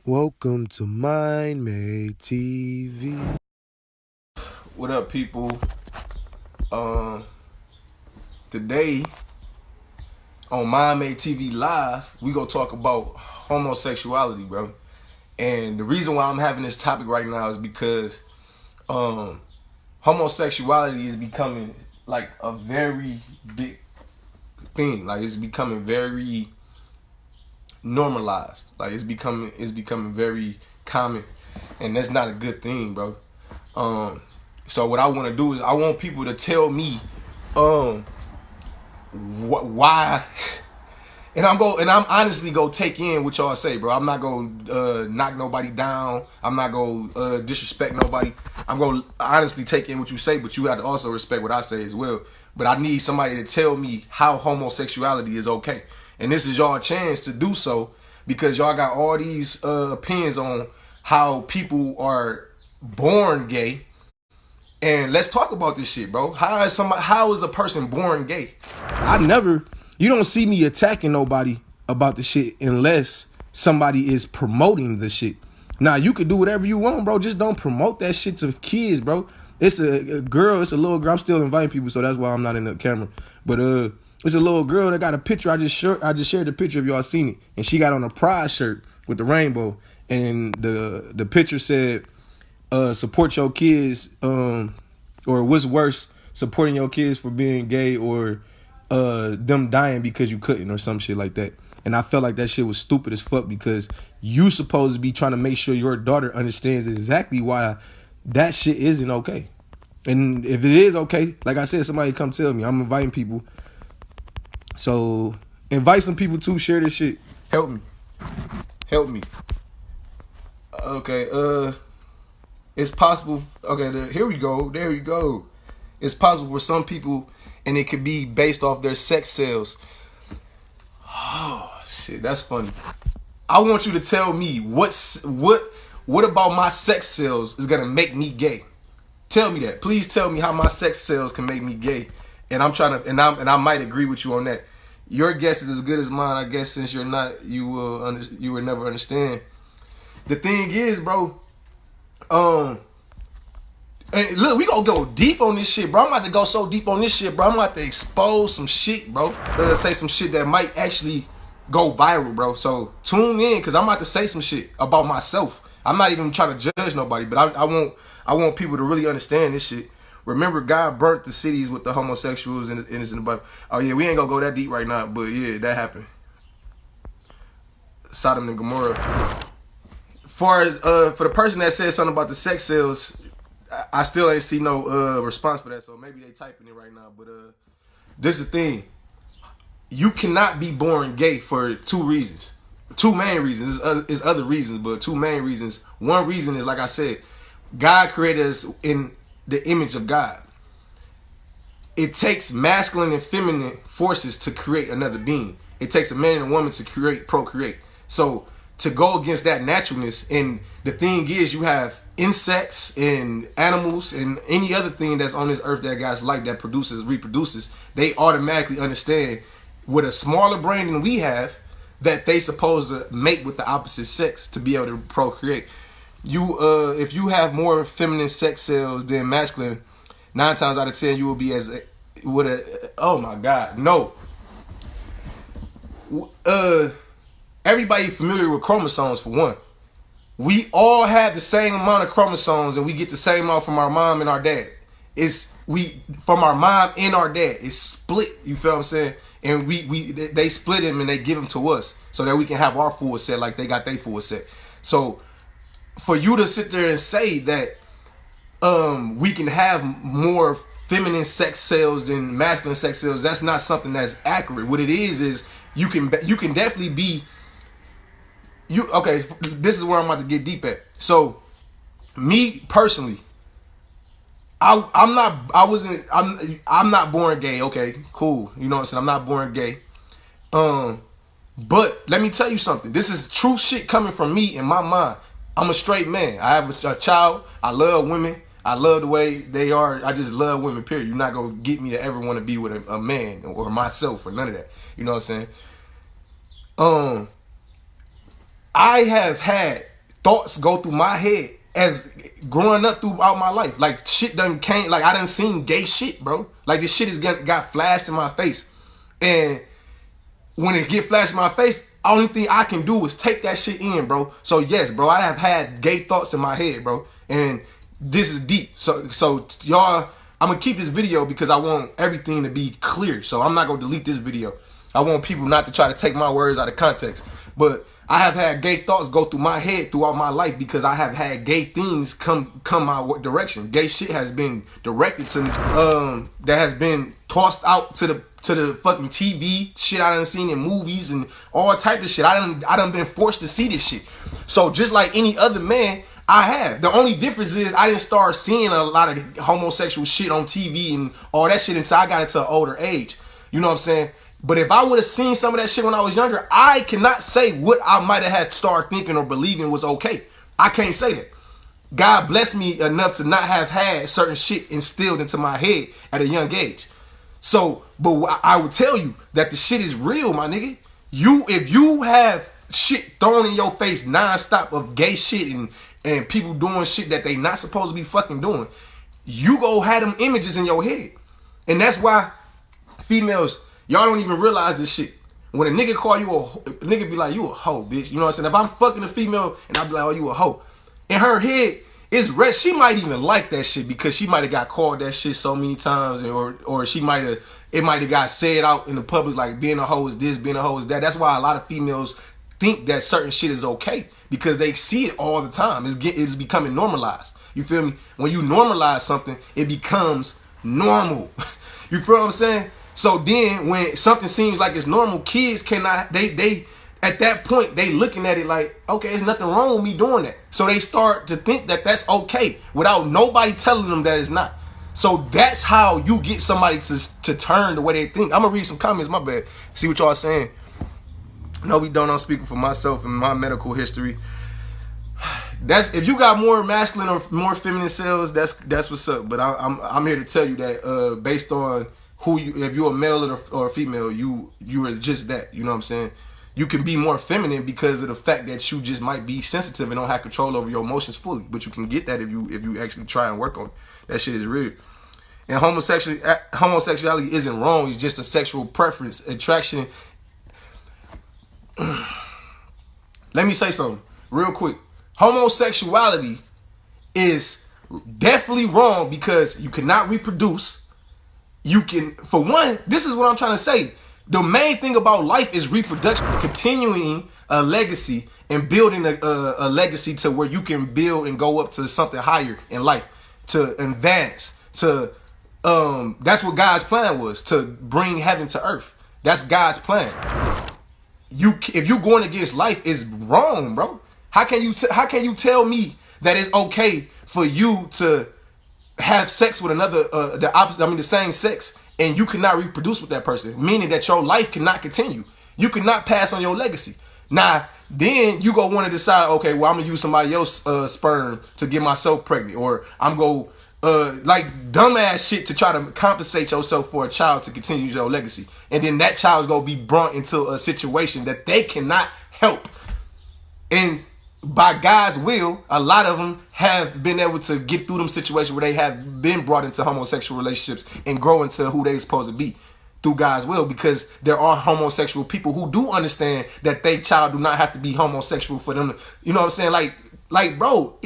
Welcome to Mind Made TV. What up, people? Um, Today on Mind Made TV Live, we gonna talk about homosexuality, bro. And the reason why I'm having this topic right now is because um, homosexuality is becoming like a very big thing. Like it's becoming very normalized. Like it's becoming very common, and that's not a good thing, bro. Um, so what I want to do is I want people to tell me um why, and I'm honestly go take in what y'all say, bro. I'm not gonna knock nobody down. I'm not gonna disrespect nobody. I'm gonna honestly take in what you say, but you have to also respect what I say as well. But I need somebody to tell me how homosexuality is okay, and this is y'all chance to do so because y'all got all these opinions on how people are born gay. And let's talk about this shit, bro. How is a person born gay? You don't see me attacking nobody about the shit unless somebody is promoting the shit. Now you could do whatever you want, bro. Just don't promote that shit to kids, bro. It's a girl, it's a little girl. I'm still inviting people, so that's why I'm not in the camera. But it's a little girl that got a picture. I just shared the picture if y'all seen it, and she got on a pride shirt with the rainbow, and the picture said, support your kids, or what's worse, supporting your kids for being gay or them dying because you couldn't or some shit like that. And I felt like that shit was stupid as fuck because you supposed to be trying to make sure your daughter understands exactly why that shit isn't okay. And if it is okay, like I said, somebody come tell me. I'm inviting people. So invite some people to share this shit. Help me. Help me. Okay, it's possible. Okay, here we go. There you go. It's possible for some people, and it could be based off their sex sales. Oh shit, that's funny. I want you to tell me what about my sex sales is gonna make me gay. Tell me that. Please tell me how my sex sales can make me gay. And I'm trying to, and I might agree with you on that. Your guess is as good as mine. I guess since you're not, you will never understand. The thing is, bro. Hey, look, we gonna go deep on this shit, bro. I'm about to go so deep on this shit, bro. I'm about to expose some shit, bro. Let's say some shit that might actually go viral, bro. So tune in, cause I'm about to say some shit about myself. I'm not even trying to judge nobody, but I want people to really understand this shit. Remember, God burnt the cities with the homosexuals and it's in the Bible. Oh yeah, we ain't gonna go that deep right now, but yeah, that happened. Sodom and Gomorrah. For the person that said something about the sex sales, I still ain't see no response for that. So maybe they typing it right now. But this is the thing: you cannot be born gay for two reasons, two main reasons. There's other reasons, but two main reasons. One reason is, like I said, God created us in the image of God. It takes masculine and feminine forces to create another being. It takes a man and a woman to procreate. So to go against that naturalness, and the thing is, you have insects and animals and any other thing that's on this earth that God's life that reproduces, they automatically understand with a smaller brain than we have that they supposed to mate with the opposite sex to be able to procreate. If you have more feminine sex cells than masculine, 9 times out of 10 you will be as with a, oh my god, no. Everybody familiar with chromosomes for one. We all have the same amount of chromosomes and we get the same amount from our mom and our dad. It's we from our mom and our dad. It's split, you feel what I'm saying? And they split them and they give them to us so that we can have our full set like they got their full set. So for you to sit there and say that we can have more feminine sex cells than masculine sex cells, that's not something that's accurate. What it is you can definitely be you. Okay, this is where I'm about to get deep at. So me personally, I'm not born gay. Okay, cool. You know what I'm saying? I'm not born gay. But let me tell you something. This is true shit coming from me in my mind. I'm a straight man. I have a child. I love women. I love the way they are. I just love women, period. You're not going to get me to ever want to be with a man or myself or none of that. You know what I'm saying? I have had thoughts go through my head as growing up throughout my life. Like shit done came, like I done seen gay shit, bro. Like this shit got flashed in my face. And when it get flashed in my face, only thing I can do is take that shit in, bro. So yes, bro, I have had gay thoughts in my head, bro. And this is deep. So y'all, I'm gonna keep this video because I want everything to be clear. So I'm not gonna delete this video. I want people not to try to take my words out of context. But I have had gay thoughts go through my head throughout my life because I have had gay things come my direction. Gay shit has been directed to me. That has been tossed out to the fucking TV shit I done seen in movies and all type of shit. I done been forced to see this shit. So just like any other man, I have. The only difference is I didn't start seeing a lot of homosexual shit on TV and all that shit until I got into an older age. You know what I'm saying? But if I would have seen some of that shit when I was younger, I cannot say what I might have had started thinking or believing was okay. I can't say that. God blessed me enough to not have had certain shit instilled into my head at a young age. So, but I would tell you that the shit is real, my nigga. If you have shit thrown in your face nonstop of gay shit and people doing shit that they not supposed to be fucking doing, you go have them images in your head. And that's why females, y'all don't even realize this shit. When a nigga call you a nigga be like, you a hoe, bitch. You know what I'm saying? If I'm fucking a female and I be like, oh, you a hoe. In her head, it's red. She might even like that shit because she might have got called that shit so many times, or she might have, it might have got said out in the public like being a hoe is this, being a hoe is that. That's why a lot of females think that certain shit is okay because they see it all the time. It's becoming normalized. You feel me? When you normalize something, it becomes normal. You feel what I'm saying? So then when something seems like it's normal, kids cannot, they at that point, they looking at it like, okay, there's nothing wrong with me doing that. So they start to think that that's okay without nobody telling them that it's not. So that's how you get somebody to turn the way they think. I'm going to read some comments, my bad. See what y'all are saying. No, we don't. I'm speaking for myself and my medical history. That's if you got more masculine or more feminine cells, that's what's up. But I'm here to tell you that based on who you, if you're a male or a female, you are just that. You know what I'm saying? You can be more feminine because of the fact that you just might be sensitive and don't have control over your emotions fully. But you can get that if you actually try and work on it. That shit is real. And homosexuality isn't wrong. It's just a sexual preference, attraction. Let me say something real quick. Homosexuality is definitely wrong because you cannot reproduce. You can, for one, this is what I'm trying to say. The main thing about life is reproduction, continuing a legacy and building a legacy to where you can build and go up to something higher in life, to advance, to that's what God's plan was, to bring heaven to earth. That's God's plan. If you going against life, is wrong, bro. How can you tell me that it's okay for you to have sex with another the same sex, and you cannot reproduce with that person, meaning that your life cannot continue. You cannot pass on your legacy. Now, then you go want to decide, okay, well, I'm gonna use somebody else's sperm to get myself pregnant, or I'm go like dumbass shit to try to compensate yourself for a child to continue your legacy, and then that child's gonna be brought into a situation that they cannot help. And by God's will, a lot of them have been able to get through them situations where they have been brought into homosexual relationships and grow into who they're supposed to be through God's will, because there are homosexual people who do understand that their child do not have to be homosexual for them to, you know what I'm saying? Like bro,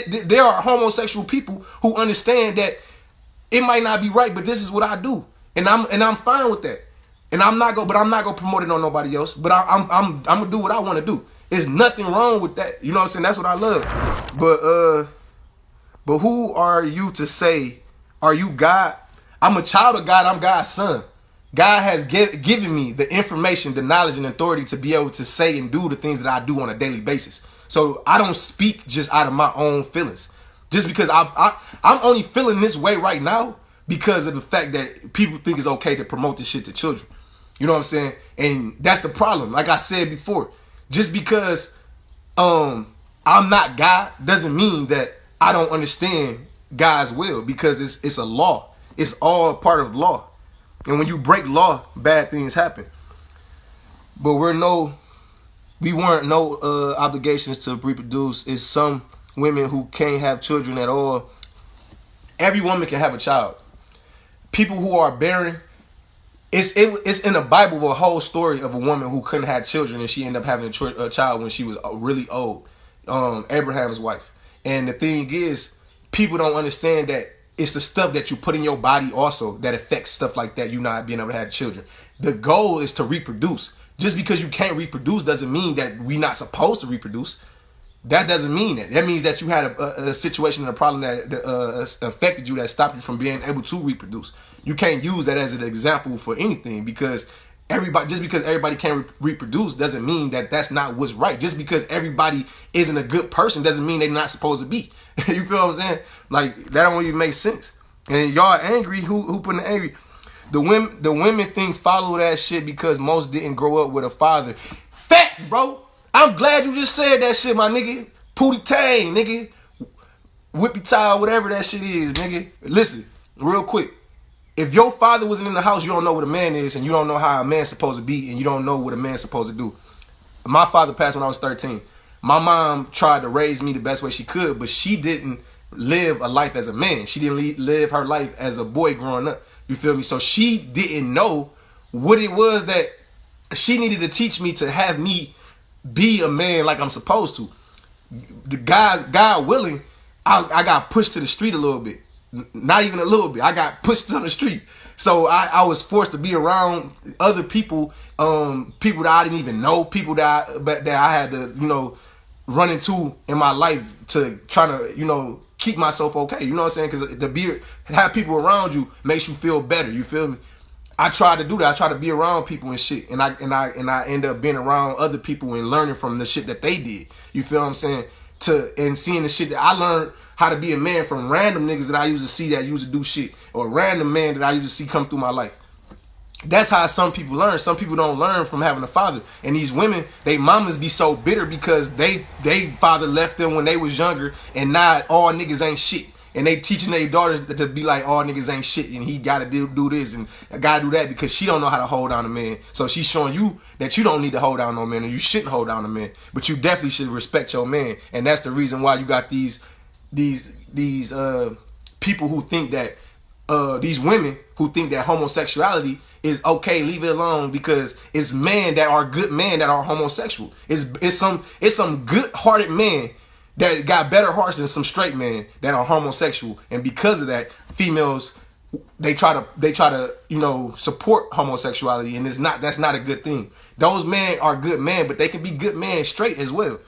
there are homosexual people who understand that it might not be right, but this is what I do. And I'm fine with that. And I'm not gonna promote it on nobody else, but I'm gonna do what I want to do. There's nothing wrong with that. You know what I'm saying? That's what I love. But who are you to say, are you God? I'm a child of God. I'm God's son. God has given me the information, the knowledge, and authority to be able to say and do the things that I do on a daily basis. So I don't speak just out of my own feelings. Just because I'm only feeling this way right now because of the fact that people think it's okay to promote this shit to children. You know what I'm saying? And that's the problem. Like I said before, just because I'm not God doesn't mean that I don't understand God's will, because it's a law. It's all part of law. And when you break law, bad things happen. But we're no we weren't no obligations to reproduce. It's some women who can't have children at all. Every woman can have a child. People who are barren, it's in the Bible a whole story of a woman who couldn't have children and she ended up having a child when she was really old. Abraham's wife. And the thing is, people don't understand that it's the stuff that you put in your body also that affects stuff like that, you not being able to have children. The goal is to reproduce. Just because you can't reproduce doesn't mean that we're not supposed to reproduce. That doesn't mean that. That means that you had a situation and a problem that affected you that stopped you from being able to reproduce. You can't use that as an example for anything because just because everybody can't reproduce doesn't mean that that's not what's right. Just because everybody isn't a good person doesn't mean they're not supposed to be. You feel what I'm saying? Like, that don't even make sense. And y'all angry, who putting the angry? The women think follow that shit because most didn't grow up with a father. Facts, bro. I'm glad you just said that shit, my nigga. Pootie Tang, nigga. Whippy tie, whatever that shit is, nigga. Listen, real quick. If your father wasn't in the house, you don't know what a man is, and you don't know how a man's supposed to be, and you don't know what a man's supposed to do. My father passed when I was 13. My mom tried to raise me the best way she could, but she didn't live a life as a man. She didn't live her life as a boy growing up. You feel me? So she didn't know what it was that she needed to teach me to have me be a man like I'm supposed to. The God willing, I got pushed to the street a little bit. Not even a little bit. I got pushed to the street. So I was forced to be around other people, people that I didn't even know, people that I had to, run into in my life to try to, keep myself okay. You know what I'm saying? Because have people around you makes you feel better. You feel me? I try to do that. I try to be around people and shit, and I end up being around other people and learning from the shit that they did. You feel what I'm saying? And seeing the shit that I learned how to be a man from random niggas that I used to see that used to do shit, or random man that I used to see come through my life. That's how some people learn. Some people don't learn from having a father. And these women, they mamas be so bitter because they father left them when they was younger, and now all niggas ain't shit. And they teaching their daughters to be like, all niggas ain't shit, and he gotta do this and gotta do that because she don't know how to hold down a man. So she's showing you that you don't need to hold down no man, and you shouldn't hold down a man. But you definitely should respect your man. And that's the reason why you got these people who think that these women who think that homosexuality is okay, leave it alone, because it's men that are good men that are homosexual. It's some good-hearted men that got better hearts than some straight men that are homosexual, and because of that, females they try to support homosexuality, and that's not a good thing. Those men are good men, but they can be good men straight as well.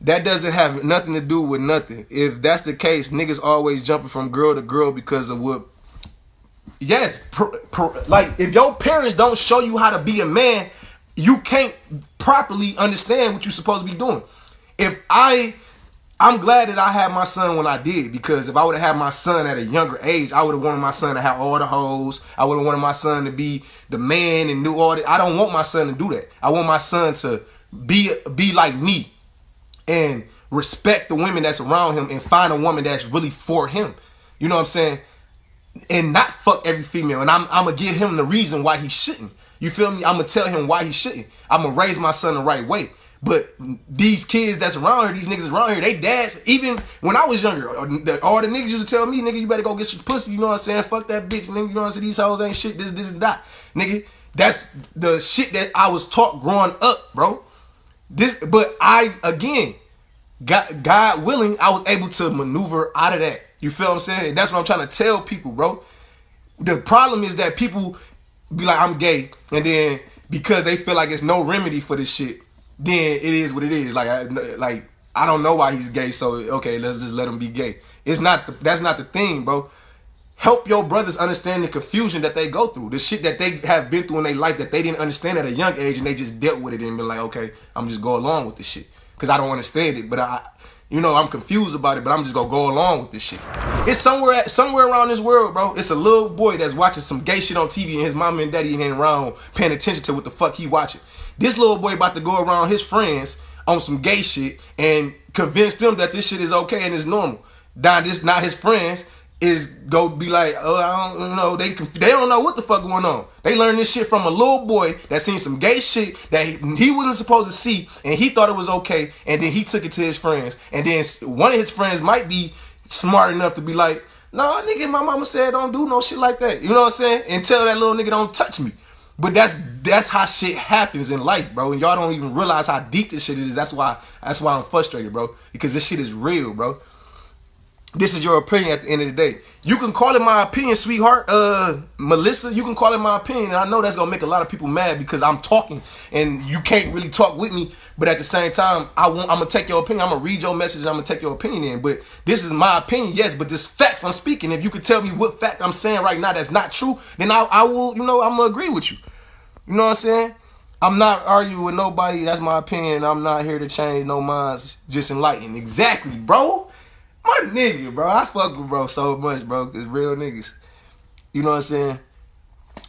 That doesn't have nothing to do with nothing. If that's the case, niggas always jumping from girl to girl because of what. Yes, like if your parents don't show you how to be a man, you can't properly understand what you're supposed to be doing. I'm glad that I had my son when I did, because if I would have had my son at a younger age, I would have wanted my son to have all the hoes. I would have wanted my son to be the man and do all that. I don't want my son to do that. I want my son to be like me and respect the women that's around him and find a woman that's really for him. You know what I'm saying? And not fuck every female. And I'm going to give him the reason why he shouldn't. You feel me? I'm going to tell him why he shouldn't. I'm going to raise my son the right way. But these kids that's around here, these niggas around here, they dads, even when I was younger, all the niggas used to tell me, nigga, you better go get some pussy, you know what I'm saying? Fuck that bitch, nigga, you know what I'm saying? These hoes ain't shit, this, and that. Nigga, that's the shit that I was taught growing up, bro. But again, God willing, I was able to maneuver out of that. You feel what I'm saying? And that's what I'm trying to tell people, bro. The problem is that people be like, I'm gay, and then because they feel like it's no remedy for this shit, then it is what it is. Like I don't know why he's gay, so okay, let's just let him be gay. That's not the thing, bro. Help your brothers understand the confusion that they go through, the shit that they have been through in their life that they didn't understand at a young age, and they just dealt with it and been like, okay, I'm just go along with this shit because I don't understand it, but I'm confused about it, but I'm just gonna go along with this shit. It's somewhere around this world, bro. It's a little boy that's watching some gay shit on TV, and his mama and daddy ain't around paying attention to what the fuck he watching. This little boy about to go around his friends on some gay shit and convince them that this shit is okay and it's normal. Now this not his friends. is go be like, oh, I don't know, they don't know what the fuck going on. They learned this shit from a little boy that seen some gay shit that he wasn't supposed to see, and he thought it was okay, and then he took it to his friends, and then one of his friends might be smart enough to be like, no, nigga, my mama said don't do no shit like that. You know what I'm saying? And tell that little nigga don't touch me. But that's how shit happens in life, bro. And y'all don't even realize how deep this shit is. That's why I'm frustrated, bro. Because this shit is real, bro. This is your opinion at the end of the day. You can call it my opinion, sweetheart. Melissa, you can call it my opinion. And I know that's going to make a lot of people mad because I'm talking and you can't really talk with me. But at the same time, I'm going to take your opinion. I'm going to read your message. I'm going to take your opinion in. But this is my opinion, yes. But this facts I'm speaking. If you could tell me what fact I'm saying right now that's not true, then I will, I'm going to agree with you. You know what I'm saying? I'm not arguing with nobody. That's my opinion. I'm not here to change no minds. Just enlighten. Exactly, bro. My nigga, bro. I fuck with bro so much, bro. Cause real niggas. You know what I'm saying?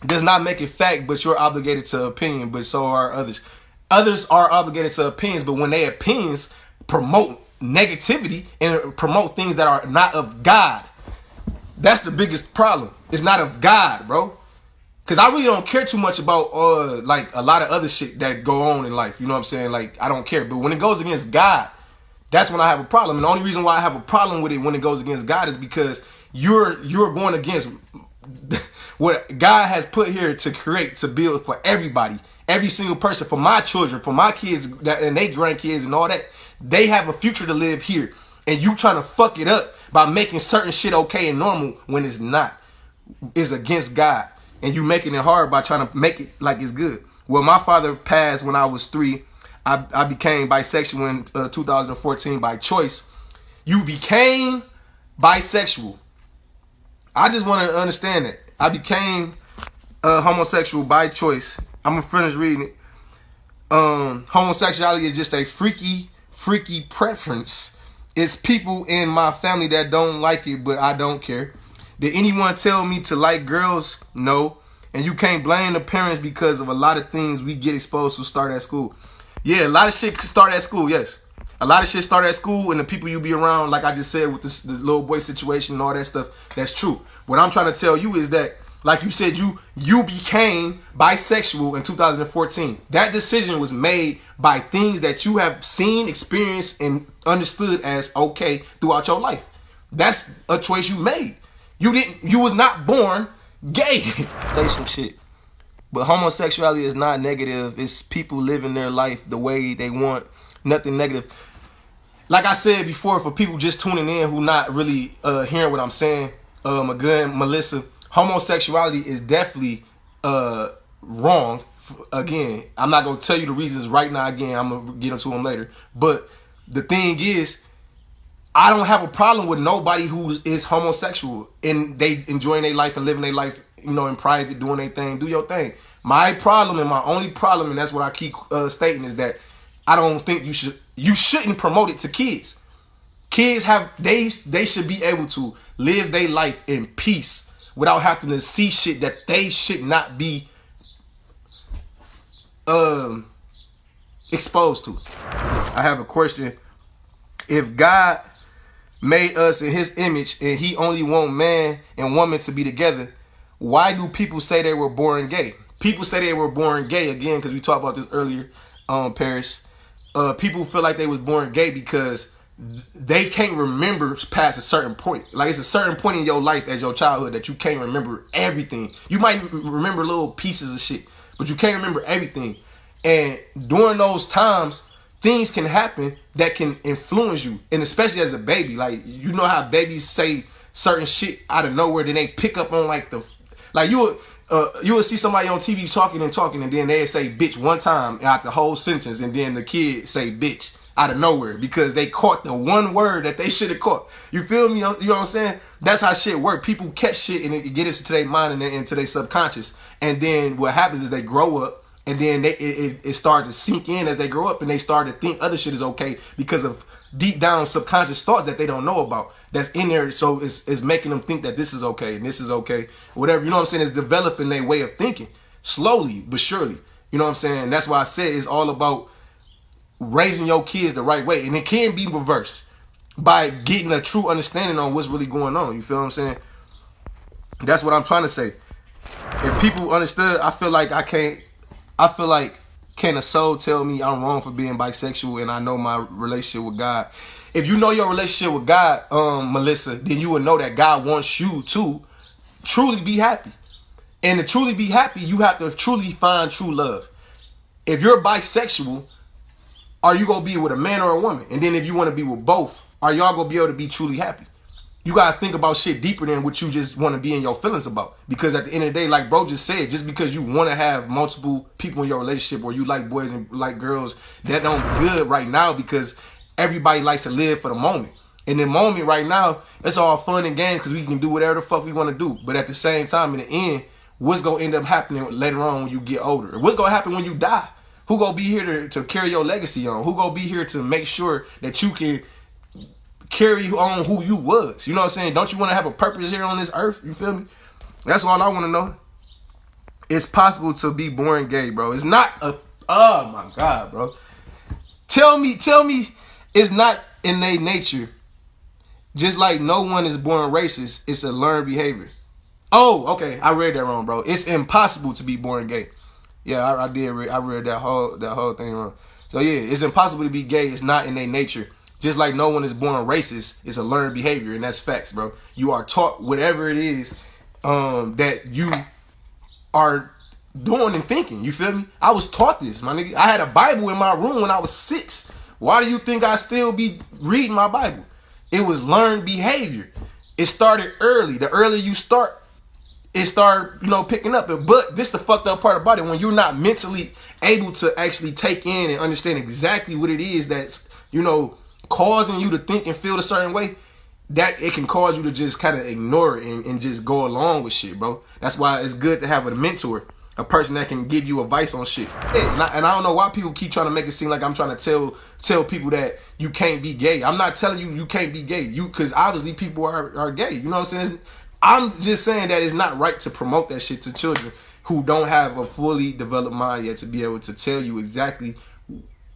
Does not make it fact, but you're obligated to opinion, but so are others. Others are obligated to opinions, but when their opinions promote negativity and promote things that are not of God, that's the biggest problem. It's not of God, bro. Cause I really don't care too much about like a lot of other shit that go on in life. You know what I'm saying? Like I don't care. But when it goes against God, that's when I have a problem. And the only reason why I have a problem with it when it goes against God is because you're going against what God has put here to create, to build for everybody, every single person, for my children, for my kids and their grandkids and all that. They have a future to live here. And you trying to fuck it up by making certain shit okay and normal when it's not. It's against God. And you making it hard by trying to make it like it's good. Well, my father passed when I was 3. I became bisexual in 2014 by choice. You became bisexual. I just want to understand that. I became homosexual by choice. I'm going to finish reading it. Homosexuality is just a freaky preference. It's people in my family that don't like it, but I don't care. Did anyone tell me to like girls? No. And you can't blame the parents because of a lot of things we get exposed to start at school. Yeah, a lot of shit start at school, yes. A lot of shit start at school and the people you be around, like I just said with the little boy situation and all that stuff, that's true. What I'm trying to tell you is that, like you said, you became bisexual in 2014. That decision was made by things that you have seen, experienced, and understood as okay throughout your life. That's a choice you made. You was not born gay. Say some shit. But homosexuality is not negative. It's people living their life the way they want. Nothing negative. Like I said before, for people just tuning in who not really hearing what I'm saying, again, Melissa, homosexuality is definitely wrong. Again, I'm not going to tell you the reasons right now. Again, I'm going to get into them later. But the thing is, I don't have a problem with nobody who is homosexual and they enjoying their life and living their life, in private, doing their thing. Do your thing. My problem and my only problem, and that's what I keep stating, is that I don't think you shouldn't promote it to kids. Kids they should be able to live their life in peace without having to see shit that they should not be exposed to. I have a question. If God made us in his image and he only want man and woman to be together, why do people say they were born gay? People say they were born gay, again, because we talked about this earlier, Paris. People feel like they was born gay because they can't remember past a certain point. Like, it's a certain point in your life as your childhood that you can't remember everything. You might remember little pieces of shit, but you can't remember everything. And during those times, things can happen that can influence you. And especially as a baby, like, you know how babies say certain shit out of nowhere, then they pick up on like you will see somebody on TV talking, and then they say bitch one time out the whole sentence, and then the kid say bitch out of nowhere because they caught the one word that they should have caught. You feel me? You know what I'm saying? That's how shit work. People catch shit and it gets into their mind and into their subconscious. And then what happens is they grow up, and then it starts to sink in as they grow up, and they start to think other shit is okay because of deep down subconscious thoughts that they don't know about that's in there. So it's making them think that this is okay and this is okay, whatever. You know what I'm saying? It's developing their way of thinking slowly but surely. You know what I'm saying? That's why I said it's all about raising your kids the right way, and it can be reversed. by getting a true understanding on what's really going on. You feel what I'm saying? That's what I'm trying to say. If people understood, I feel like can a soul tell me I'm wrong for being bisexual and I know my relationship with God? If you know your relationship with God, Melissa, then you will know that God wants you to truly be happy. And to truly be happy, you have to truly find true love. If you're bisexual, are you going to be with a man or a woman? And then if you want to be with both, are y'all going to be able to be truly happy? You got to think about shit deeper than what you just want to be in your feelings about. Because at the end of the day, like bro just said, just because you want to have multiple people in your relationship or you like boys and like girls, that don't be good right now because everybody likes to live for the moment. In the moment right now, it's all fun and games because we can do whatever the fuck we want to do. But at the same time, in the end, what's going to end up happening later on when you get older? What's going to happen when you die? Who going to be here to carry your legacy on? Who going to be here to make sure that you can carry on who you was? You know what I'm saying? Don't you want to have a purpose here on this earth? You feel me? That's all I want to know. It's possible to be born gay, bro. It's not a... Oh, my God, bro. Tell me it's not in their nature. Just like no one is born racist, it's a learned behavior. Oh, okay. I read that wrong, bro. It's impossible to be born gay. Yeah, I read that whole thing wrong. So yeah, it's impossible to be gay. It's not in their nature. Just like no one is born racist, it's a learned behavior, and that's facts, bro. You are taught whatever it is that you are doing and thinking. You feel me? I was taught this, my nigga. I had a Bible in my room when I was 6. Why do you think I still be reading my Bible? It was learned behavior. It started early. The earlier you start, it started, picking up. But this the fucked up part about it. When you're not mentally able to actually take in and understand exactly what it is that's, causing you to think and feel a certain way, that it can cause you to just kind of ignore it and just go along with shit, bro. That's why it's good to have a mentor, a person that can give you advice on shit. And I don't know why people keep trying to make it seem like I'm trying to tell people that you can't be gay. I'm not telling you can't be gay. Because obviously people are gay. You know what I'm saying? I'm just saying that it's not right to promote that shit to children who don't have a fully developed mind yet to be able to tell you exactly.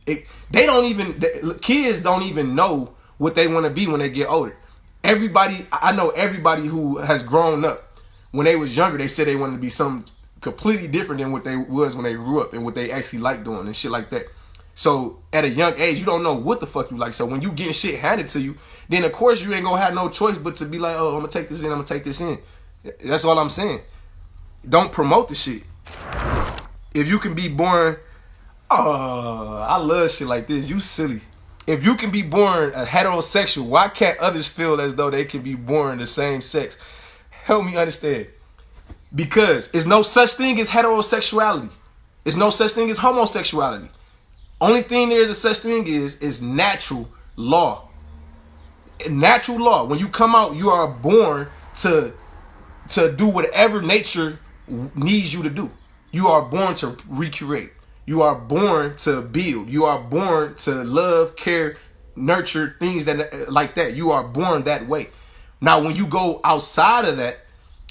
Kids don't even know what they want to be when they get older. I know everybody who has grown up, when they was younger, they said they wanted to be something completely different than what they was when they grew up and what they actually like doing and shit like that. So at a young age, you don't know what the fuck you like. So when you getting shit handed to you, then of course you ain't gonna have no choice but to be like, oh, I'm gonna take this in. That's all I'm saying. Don't promote the shit. If you can be born, I love shit like this. You silly. If you can be born a heterosexual, why can't others feel as though they can be born the same sex? Help me understand. Because there's no such thing as heterosexuality. There's no such thing as homosexuality. Only thing there is a such thing is natural law. Natural law. When you come out, you are born to do whatever nature needs you to do. You are born to recreate. You are born to build. You are born to love, care, nurture, things that like that. You are born that way. Now, when you go outside of that,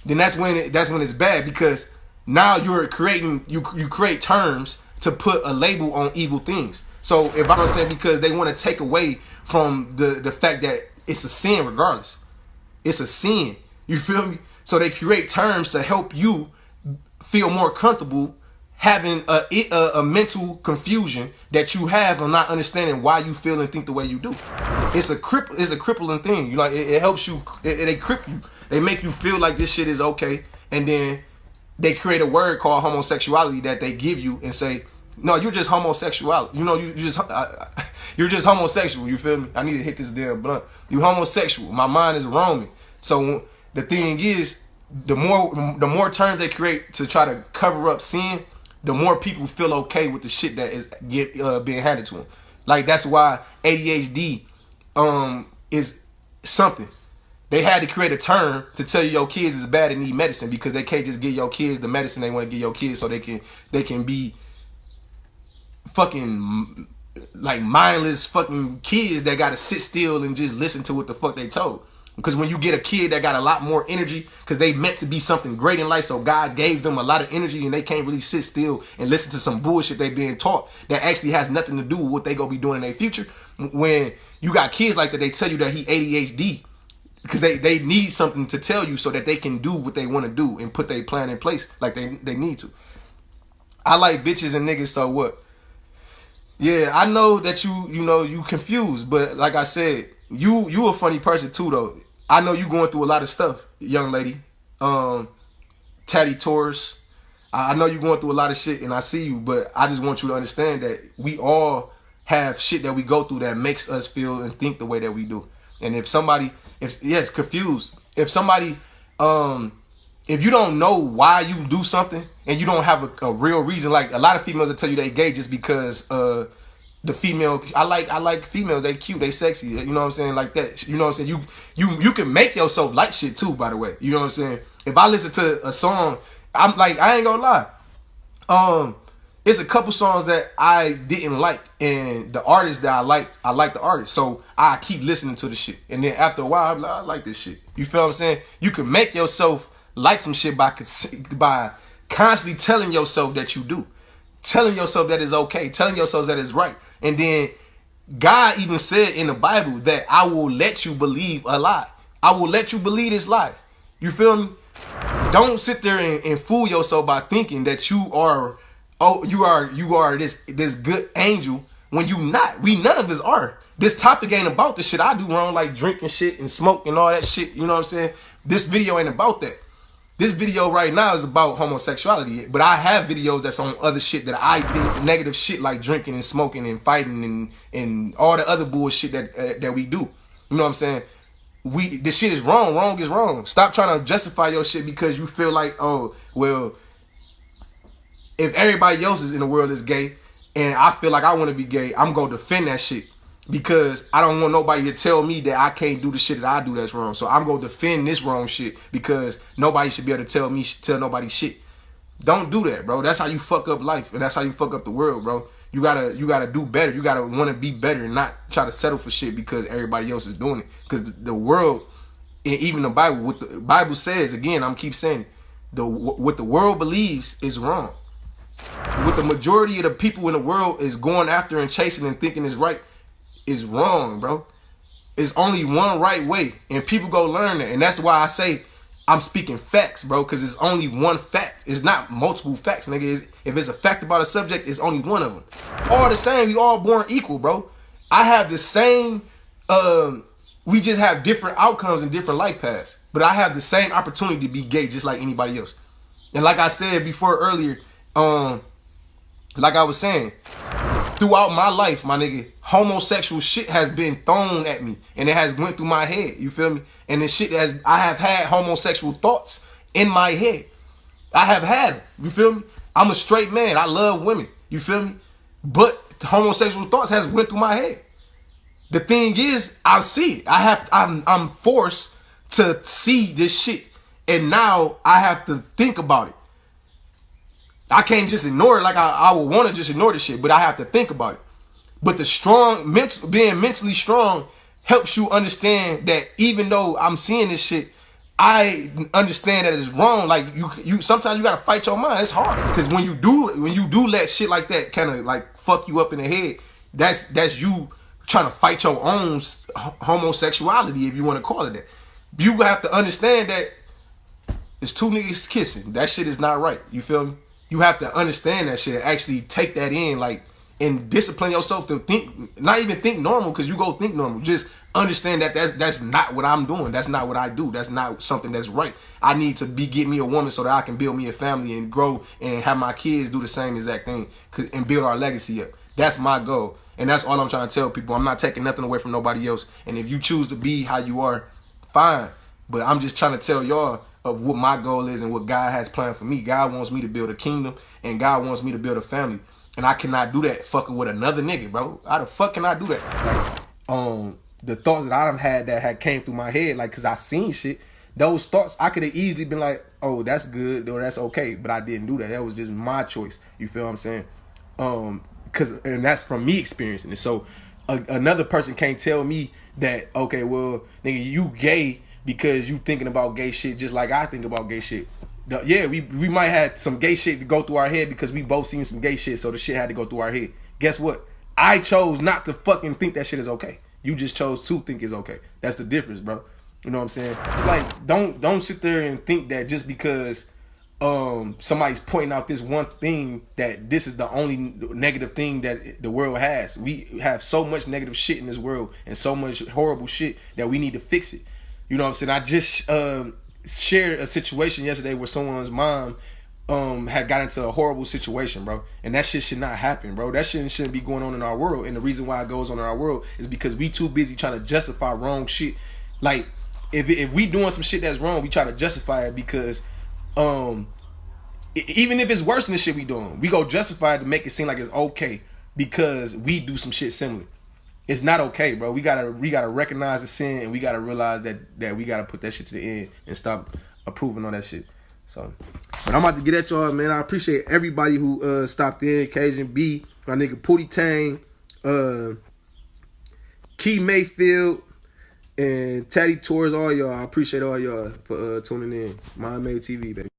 then that's when it's bad, because now you're creating you create terms to put a label on evil things. So if I'm saying, because they want to take away from the fact that it's a sin regardless. It's a sin. You feel me? So they create terms to help you feel more comfortable having a mental confusion that you have on not understanding why you feel and think the way you do. It's a crippling thing. You like it helps you. They cripple you. They make you feel like this shit is okay, and then they create a word called homosexuality that they give you and say, no, you're just homosexual. You're just homosexual. You feel me? I need to hit this damn blunt. You homosexual. My mind is roaming. So the thing is, the more terms they create to try to cover up sin, the more people feel okay with the shit that is being handed to them. Like, that's why ADHD is something. They had to create a term to tell you your kids is bad and need medicine, because they can't just give your kids the medicine they want to give your kids so they can be fucking like mindless fucking kids that gotta sit still and just listen to what the fuck they told. Because when you get a kid that got a lot more energy, because they meant to be something great in life, so God gave them a lot of energy, and they can't really sit still and listen to some bullshit they being taught that actually has nothing to do with what they gonna be doing in their future. When You got kids like that, they tell you that he ADHD because they need something to tell you so that they can do what they want to do and put their plan in place like they need to. I like bitches and niggas, so what? Yeah, I know that you confused, but like I said, you a funny person too though. I know you going through a lot of stuff, young lady. Tatty Taurus. I know you going through a lot of shit and I see you, but I just want you to understand that we all have shit that we go through that makes us feel and think the way that we do. And if somebody, confused. If somebody, if you don't know why you do something and you don't have a real reason, like a lot of females will tell you they gay just because the female, I like females, they cute, they sexy, you know what I'm saying, like that. You know what I'm saying? You can make yourself like shit too, by the way. You know what I'm saying? If I listen to a song, I'm like, I ain't gonna lie. It's a couple songs that I didn't like, and the artist that I like the artist, so I keep listening to the shit. And then after a while, I'm like, I like this shit. You feel what I'm saying? You can make yourself like some shit by constantly telling yourself that you do, telling yourself that it's okay, telling yourself that it's right. And then God even said in the Bible that I will let you believe a lie. I will let you believe this lie. You feel me? Don't sit there and fool yourself by thinking that you are this good angel when you not. We none of us are. This topic ain't about the shit I do wrong, like drinking shit and smoke and all that shit. You know what I'm saying? This video ain't about that. This video right now is about homosexuality, but I have videos that's on other shit that I think negative shit like drinking and smoking and fighting and all the other bullshit that we do. You know what I'm saying? This shit is wrong. Wrong is wrong. Stop trying to justify your shit because you feel like, oh, well, if everybody else is in the world is gay and I feel like I want to be gay, I'm going to defend that shit because I don't want nobody to tell me that I can't do the shit that I do that's wrong. So I'm going to defend this wrong shit because nobody should be able to tell nobody shit. Don't do that, bro. That's how you fuck up life and that's how you fuck up the world, bro. You gotta do better. You gotta want to be better and not try to settle for shit because everybody else is doing it. Because the world, and even the Bible, what the Bible says, again, I'm keep saying, what the world believes is wrong. What the majority of the people in the world is going after and chasing and thinking is right is wrong, bro. It's only one right way, and people go learn that. And that's why I say I'm speaking facts, bro, because it's only one fact. It's not multiple facts, nigga. If it's a fact about a subject, it's only one of them. All the same, we all born equal, bro. I have the same, we just have different outcomes and different life paths. But I have the same opportunity to be gay just like anybody else. And like I said before earlier, like I was saying, throughout my life, my nigga, homosexual shit has been thrown at me. And it has went through my head, you feel me? And the shit I have had homosexual thoughts in my head. I have had them, you feel me? I'm a straight man. I love women, you feel me? But homosexual thoughts has went through my head. The thing is, I see it. I'm forced to see this shit. And now I have to think about it. I can't just ignore it like I would want to just ignore the shit, but I have to think about it. But being mentally strong helps you understand that even though I'm seeing this shit, I understand that it's wrong. Like you sometimes you gotta fight your mind. It's hard because when you do let shit like that kind of like fuck you up in the head, that's you trying to fight your own homosexuality, if you want to call it that. You have to understand that it's two niggas kissing. That shit is not right. You feel me? You have to understand that shit and actually take that in, like, and discipline yourself to think, not even think normal, because you go think normal. Just understand that that's not what I'm doing. That's not what I do. That's not something that's right. I need to get me a woman so that I can build me a family and grow and have my kids do the same exact thing and build our legacy up. That's my goal. And that's all I'm trying to tell people. I'm not taking nothing away from nobody else. And if you choose to be how you are, fine. But I'm just trying to tell y'all of what my goal is and what God has planned for me. God wants me to build a kingdom and God wants me to build a family. And I cannot do that fucking with another nigga, bro. How the fuck can I do that? Like, the thoughts that I've had that had came through my head, like, cause I seen shit. Those thoughts, I could have easily been like, oh, that's good or that's okay. But I didn't do that. That was just my choice. You feel what I'm saying? And that's from me experiencing it. So another person can't tell me that, okay, well, nigga, you gay because you thinking about gay shit just like I think about gay shit. Yeah, we might have some gay shit to go through our head because we both seen some gay shit, so the shit had to go through our head. Guess what? I chose not to fucking think that shit is okay. You just chose to think it's okay. That's the difference, bro. You know what I'm saying? It's like don't sit there and think that just because somebody's pointing out this one thing that this is the only negative thing that the world has. We have so much negative shit in this world and so much horrible shit that we need to fix it. You know what I'm saying? I just shared a situation yesterday where someone's mom had got into a horrible situation, bro. And that shit should not happen, bro. That shit shouldn't be going on in our world. And the reason why it goes on in our world is because we too busy trying to justify wrong shit. Like, if we doing some shit that's wrong, we try to justify it because even if it's worse than the shit we doing, we go justify it to make it seem like it's okay because we do some shit similar. It's not okay, bro. We gotta recognize the sin, and we gotta realize that we gotta put that shit to the end and stop approving on that shit. So, but I'm about to get at y'all, man. I appreciate everybody who stopped in. Cajun B, my nigga Pootie Tang, Key Mayfield, and Taddy Tours, all y'all. I appreciate all y'all for tuning in. Mind Made TV, baby.